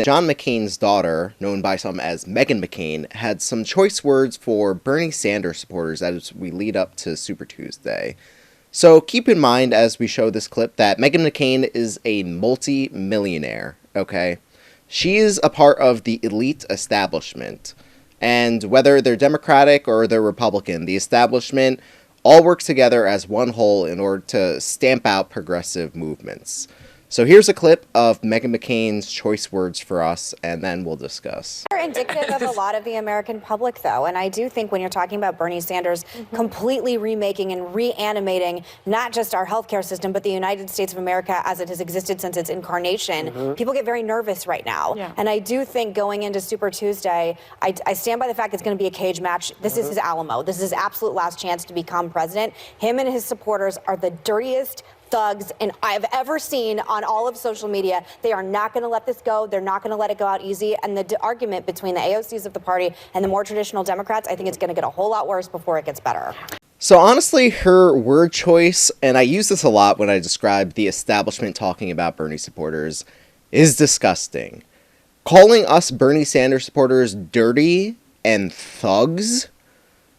John McCain's daughter, known by some as Meghan McCain, had some choice words for Bernie Sanders supporters as we lead up to Super Tuesday. So keep in mind as we show this clip that Meghan McCain is a multi-millionaire, okay? She is a part of the elite establishment. And whether they're Democratic or they're Republican, the establishment all works together as one whole in order to stamp out progressive movements. So here's a clip of Meghan McCain's choice words for us, and then we'll discuss. They're indicative of a lot of the American public, though, and I do think when you're talking about Bernie Sanders completely remaking and reanimating not just our healthcare system, but the United States of America as it has existed since its incarnation, people get very nervous right now. Yeah. And I do think going into Super Tuesday, I stand by the fact it's going to be a cage match. This is his Alamo. This is his absolute last chance to become president. Him and his supporters are the dirtiest thugs and I've ever seen on all of social media. They are not going to let this go. They're not going to let it go out easy. And the argument between the AOCs of the party and the more traditional Democrats, I think it's going to get a whole lot worse before it gets better. So honestly, her word choice, and I use this a lot when I describe the establishment talking about Bernie supporters, is disgusting. Calling us Bernie Sanders supporters dirty and thugs,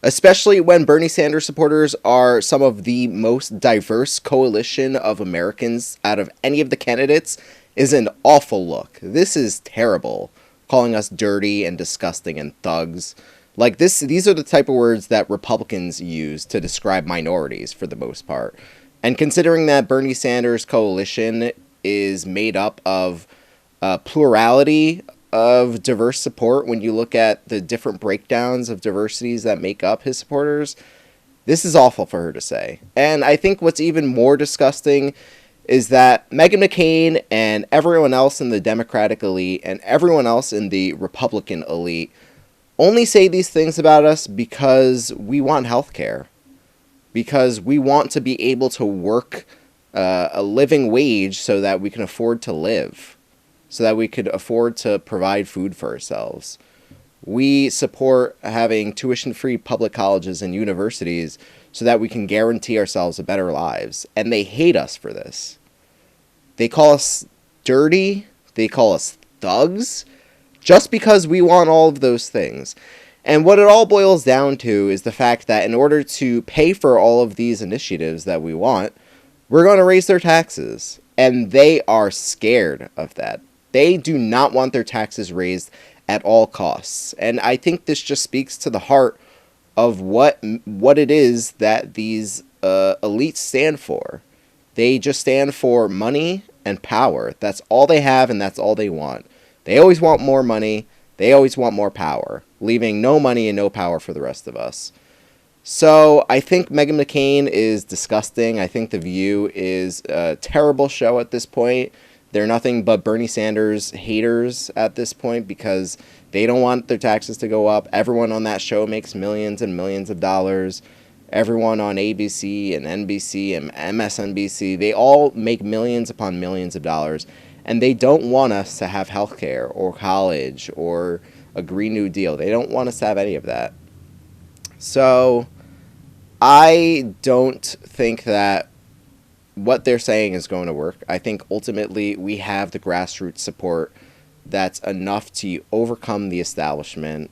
especially when Bernie Sanders supporters are some of the most diverse coalition of Americans out of any of the candidates, is an awful look. This is terrible, calling us dirty and disgusting and thugs. Like these are the type of words that Republicans use to describe minorities for the most part. And considering that Bernie Sanders' coalition is made up of plurality of diverse support, when you look at the different breakdowns of diversities that make up his supporters, this is awful for her to say. And I think what's even more disgusting is that Meghan McCain and everyone else in the Democratic elite and everyone else in the Republican elite only say these things about us because we want health care, because we want to be able to work a living wage so that we can afford to live, so that we could afford to provide food for ourselves. We support having tuition-free public colleges and universities so that we can guarantee ourselves a better lives. And they hate us for this. They call us dirty. They call us thugs just because we want all of those things. And what it all boils down to is the fact that in order to pay for all of these initiatives that we want, we're going to raise their taxes. And they are scared of that. They do not want their taxes raised at all costs. And I think this just speaks to the heart of what it is that these elites stand for. They just stand for money and power. That's all they have and that's all they want. They always want more money. They always want more power, leaving no money and no power for the rest of us. So I think Meghan McCain is disgusting. I think The View is a terrible show at this point. They're nothing but Bernie Sanders haters at this point because they don't want their taxes to go up. Everyone on that show makes millions and millions of dollars. Everyone on ABC and NBC and MSNBC, they all make millions upon millions of dollars. And they don't want us to have health care or college or a Green New Deal. They don't want us to have any of that. So I don't think that what they're saying is going to work. I think ultimately we have the grassroots support that's enough to overcome the establishment.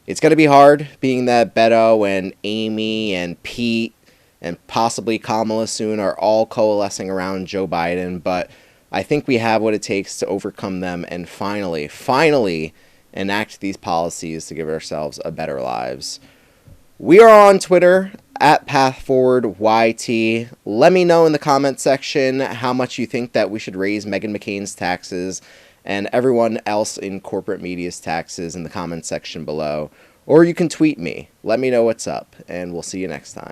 It's going to be hard being that Beto and Amy and Pete and possibly Kamala soon are all coalescing around Joe Biden, but I think we have what it takes to overcome them and finally enact these policies to give ourselves a better lives. We are on Twitter at PathForwardYT. Let me know in the comment section how much you think that we should raise Meghan McCain's taxes and everyone else in corporate media's taxes in the comment section below. Or you can tweet me. Let me know what's up, and we'll see you next time.